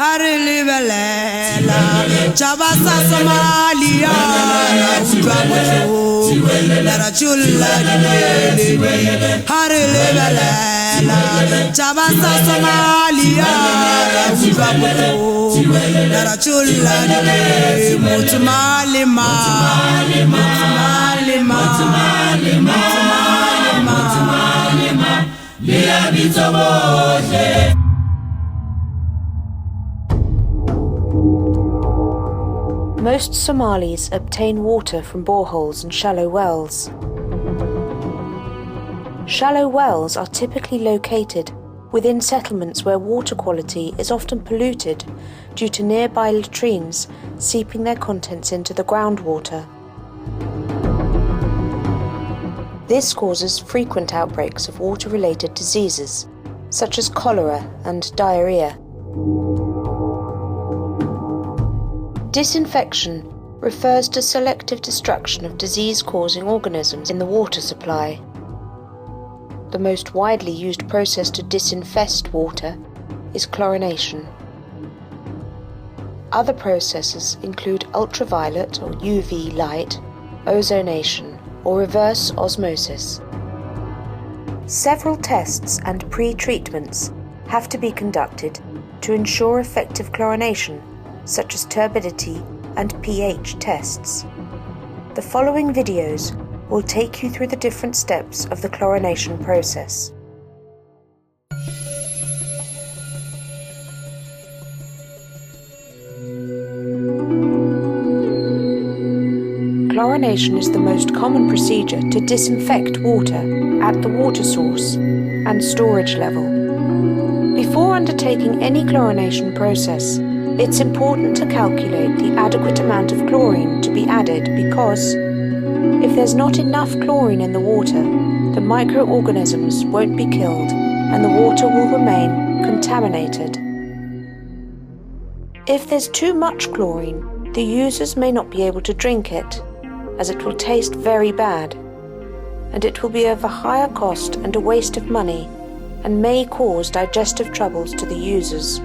Harilibelela Chabasa Somalia Ujamutu Narachula Harilibelela Chabasa Somalia Ujamutu Narachula Mutumalima Most Somalis obtain water from boreholes and shallow wells. Shallow wells are typically located within settlements where water quality is often polluted due to nearby latrines seeping their contents into the groundwater. This causes frequent outbreaks of water-related diseases, such as cholera and diarrhea. Disinfection refers to selective destruction of disease-causing organisms in the water supply. The most widely used process to disinfest water is chlorination. Other processes include ultraviolet or UV light, ozonation, or reverse osmosis. Several tests and pre-treatments have to be conducted to ensure effective chlorination, such as turbidity and pH tests. The following videos will take you through the different steps of the chlorination process. Chlorination is the most common procedure to disinfect water at the water source and storage level. Before undertaking any chlorination process, it's important to calculate the adequate amount of chlorine to be added because if there's not enough chlorine in the water, the microorganisms won't be killed and the water will remain contaminated. If there's too much chlorine, the users may not be able to drink it, as it will taste very bad, and it will be of a higher cost and a waste of money, and may cause digestive troubles to the users.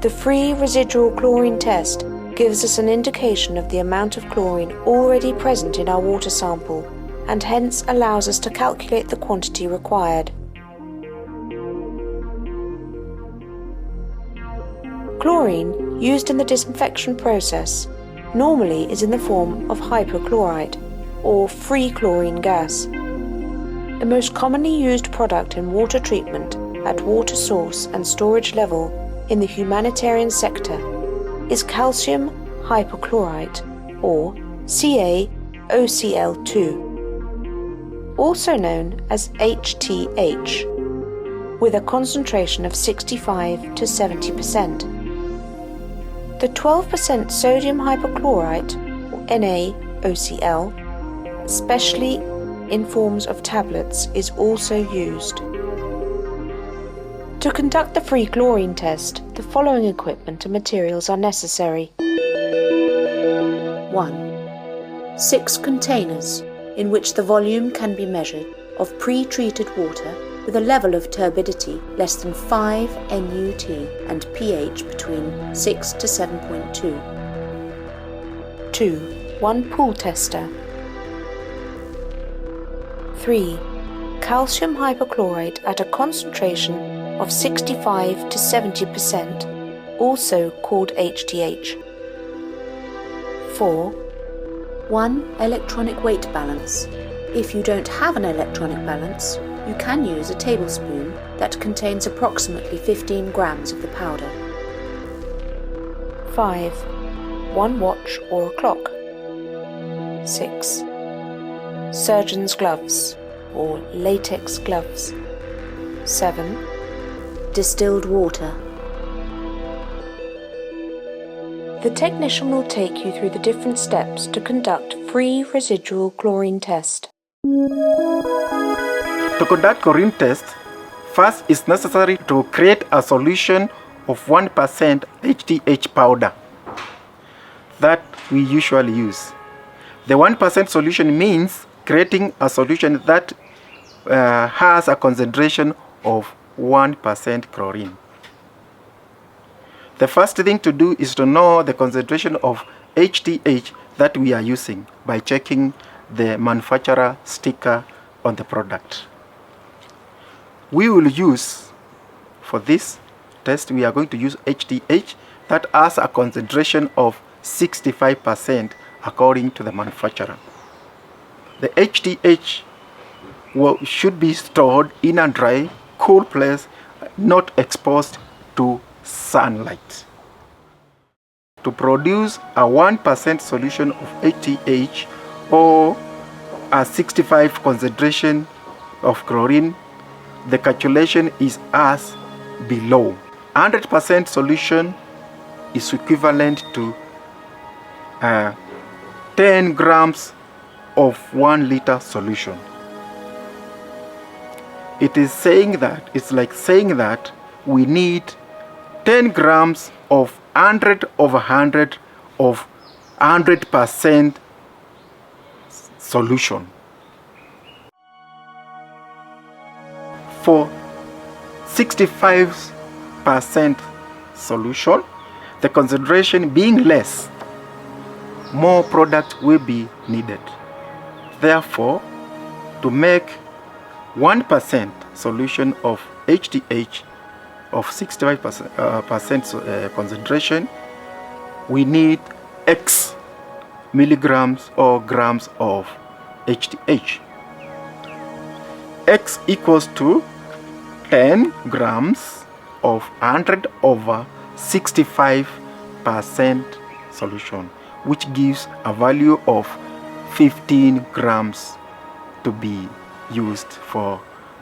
The free residual chlorine test gives us an indication of the amount of chlorine already present in our water sample, and hence allows us to calculate the quantity required. Chlorine, used in the disinfection process, normally is in the form of hypochlorite, or free chlorine gas. The most commonly used product in water treatment at water source and storage level in the humanitarian sector is calcium hypochlorite, or CaOCl2, also known as HTH, with a concentration of 65 to 70%. The 12% sodium hypochlorite, or NaOCl, especially in forms of tablets, is also used. To conduct the free chlorine test, the following equipment and materials are necessary. 1. 6 containers, in which the volume can be measured, of pre-treated water with a level of turbidity less than 5 NUT and pH between 6 to 7.2. 2. 1 pool tester. 3. Calcium hypochlorite at a concentration of 65 to 70%, also called HTH. 4. 1 electronic weight balance. If you don't have an electronic balance, you can use a tablespoon that contains approximately 15 grams of the powder. 5. 1 watch or a clock. 6. Surgeon's gloves or latex gloves. 7. Distilled water. The technician will take you through the different steps to conduct free residual chlorine test. To conduct chlorine test, first it's necessary to create a solution of 1% HTH powder that we usually use. The 1% solution means creating a solution that has a concentration of 1% chlorine. The first thing to do is to know the concentration of HTH that we are using by checking the manufacturer sticker on the product. We will use, for this test, we are going to use HTH that has a concentration of 65% according to the manufacturer. The HTH should be stored in a dry, cool place, not exposed to sunlight. To produce a 1% solution of HTH or a 65 concentration of chlorine, the calculation is as below. 100% solution is equivalent to 10 grams of 1 liter solution. It's like saying that we need 10 grams of 100 over 100 of 100% solution. For 65% solution, the concentration being less, more product will be needed. Therefore, to make 1% solution of HTH of 65% concentration, we need X milligrams or grams of HTH. X equals to 10 grams of 100 over 65% solution, which gives a value of 15 grams to be used for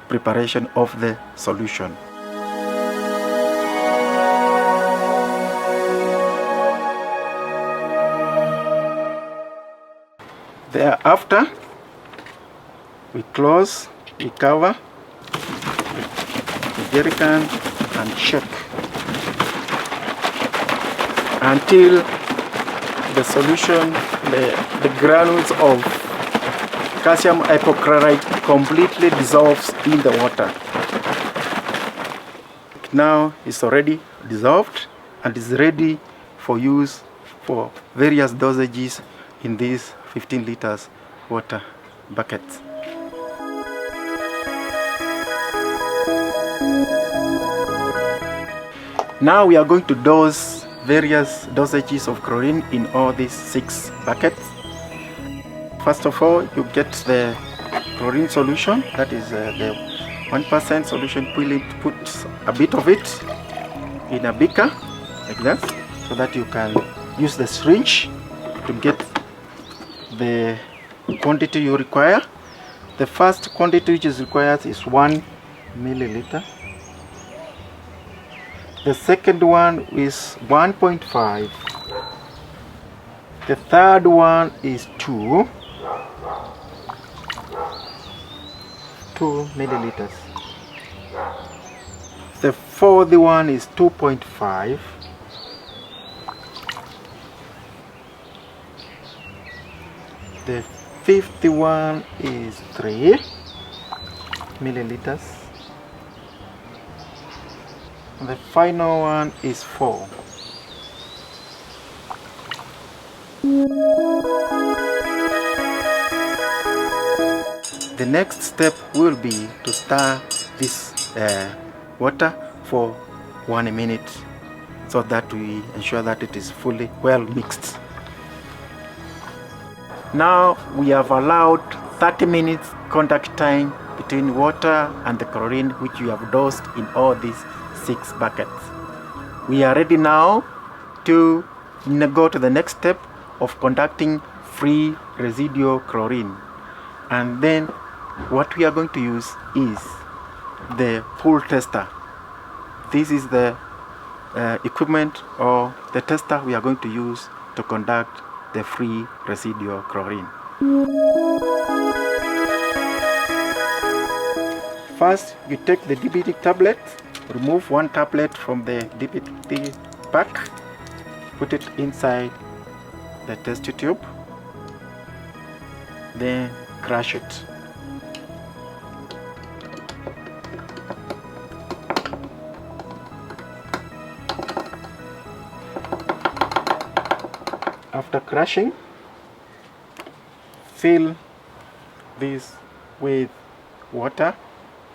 preparation of the solution. Thereafter, we close, we cover the jerry can and shake until the solution, the granules of calcium hypochlorite completely dissolves in the water. Now it's already dissolved and is ready for use for various dosages in these 15 liters water buckets. Now we are going to dose various dosages of chlorine in all these 6 buckets. First of all, you get the chlorine solution, that is the 1% solution. Put a bit of it in a beaker like that, so that you can use the syringe to get the quantity you require. The first quantity which is required is 1 milliliter. The second one is 1.5. The third one is 2 milliliters. The fourth one is 2.5. The fifth one is 3 milliliters. And the final one is 4. The next step will be to stir this water for 1 minute, so that we ensure that it is fully well mixed. Now we have allowed 30 minutes contact time between water and the chlorine which we have dosed in all these 6 buckets. We are ready now to go to the next step of conducting free residual chlorine. And then what we are going to use is the pool tester. This is the equipment or the tester we are going to use to conduct the free residual chlorine. First, you take the DBT tablet, remove 1 tablet from the DBT pack, put it inside the test tube, then crush it. After crushing, fill this with water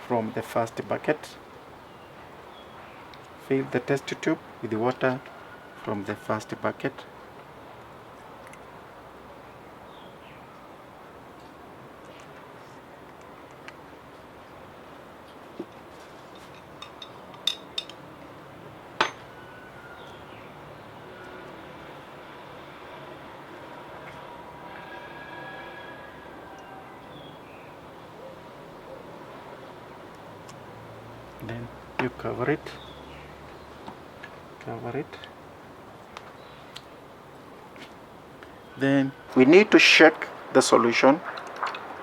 from the first bucket. Fill the test tube with water from the first bucket. Then you cover it. Then we need to shake the solution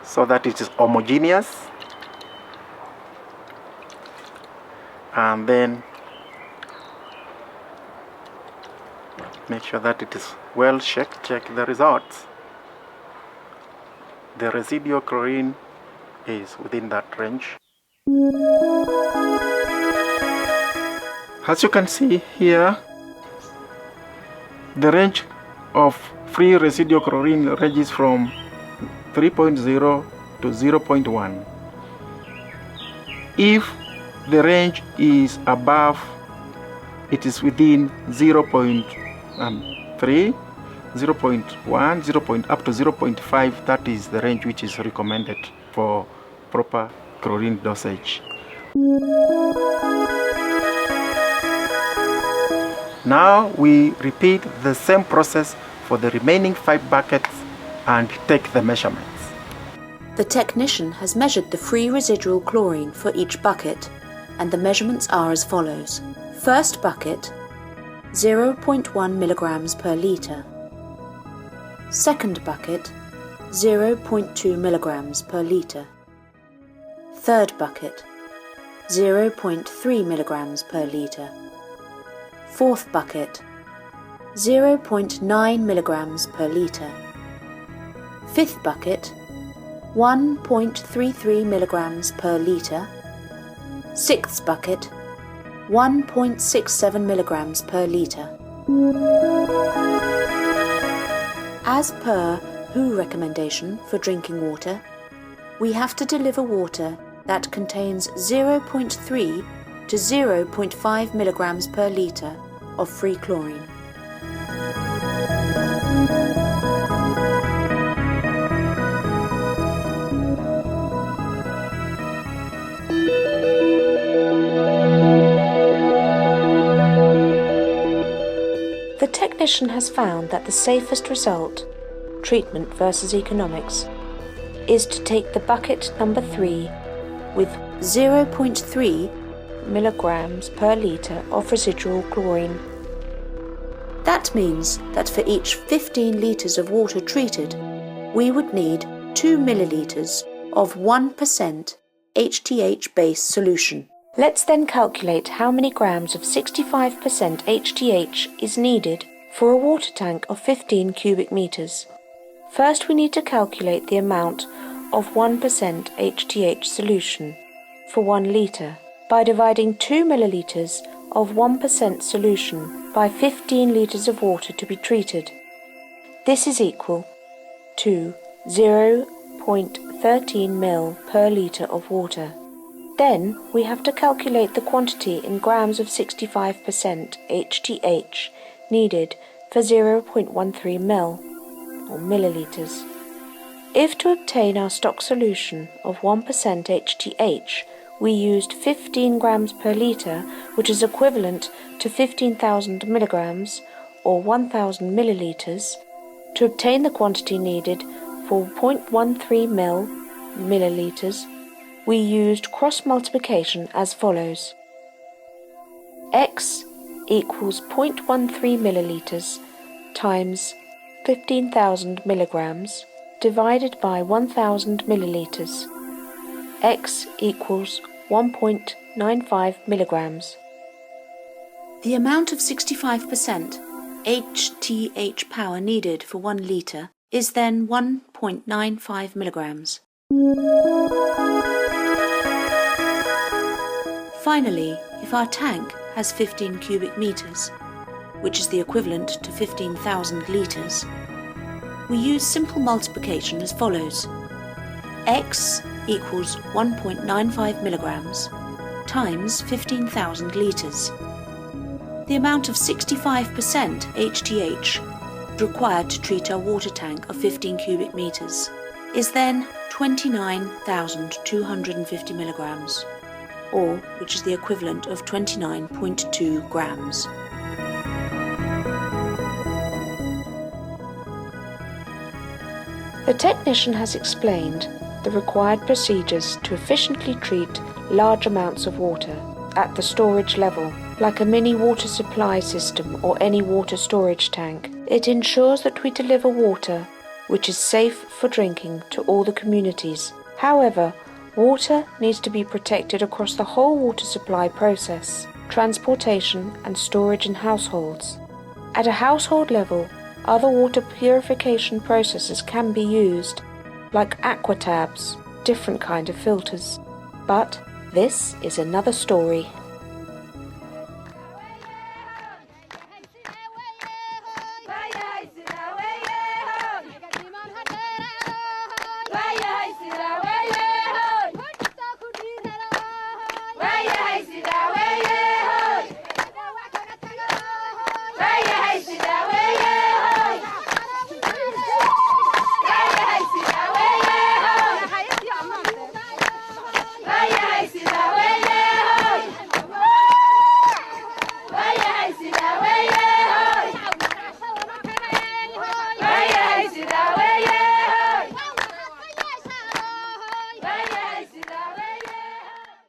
so that it is homogeneous, and then make sure that it is well shaken. Check the results. The residual chlorine is within that range. As you can see here, the range of free residual chlorine ranges from 3.0 to 0.1. If the range is above, it is within 0.3, 0.1, 0. Up to 0.5, that is the range which is recommended for proper chlorine dosage. Now we repeat the same process for the remaining 5 buckets and take the measurements. The technician has measured the free residual chlorine for each bucket, and the measurements are as follows. First bucket, 0.1 milligrams per litre. Second bucket, 0.2 milligrams per litre. Third bucket, 0.3 milligrams per litre. Fourth bucket, 0.9 milligrams per litre. Fifth bucket, 1.33 milligrams per litre. Sixth bucket, 1.67 milligrams per litre. As per WHO recommendation for drinking water, we have to deliver water that contains 0.3 to 0.5 milligrams per litre of free chlorine. The technician has found that the safest result, treatment versus economics, is to take the bucket number 3 with 0.3 milligrams per litre of residual chlorine. That means that for each 15 litres of water treated, we would need 2 millilitres of 1% HTH-based solution. Let's then calculate how many grams of 65% HTH is needed for a water tank of 15 cubic metres. First, we need to calculate the amount of 1% HTH solution for 1 litre by dividing 2 millilitres of 1% solution by 15 litres of water to be treated. This is equal to 0.13 ml per litre of water. Then we have to calculate the quantity in grams of 65% HTH needed for 0.13 ml or millilitres. If to obtain our stock solution of 1% HTH, we used 15 grams per litre, which is equivalent to 15,000 milligrams or 1,000 millilitres, to obtain the quantity needed for 0.13 millilitres, we used cross multiplication as follows. X equals 0.13 millilitres times 15,000 milligrams divided by 1,000 millilitres. X equals 1.95 milligrams. The amount of 65% HTH power needed for 1 litre is then 1.95 milligrams. Finally, if our tank has 15 cubic metres, which is the equivalent to 15,000 litres, we use simple multiplication as follows. X equals 1.95 milligrams times 15,000 litres. The amount of 65% HTH required to treat our water tank of 15 cubic metres is then 29,250 milligrams, or which is the equivalent of 29.2 grams. The technician has explained the required procedures to efficiently treat large amounts of water at the storage level, like a mini water supply system or any water storage tank. It ensures that we deliver water which is safe for drinking to all the communities. However, water needs to be protected across the whole water supply process, transportation and storage in households. At a household level, other water purification processes can be used, like aqua tabs, different kind of filters. But this is another story.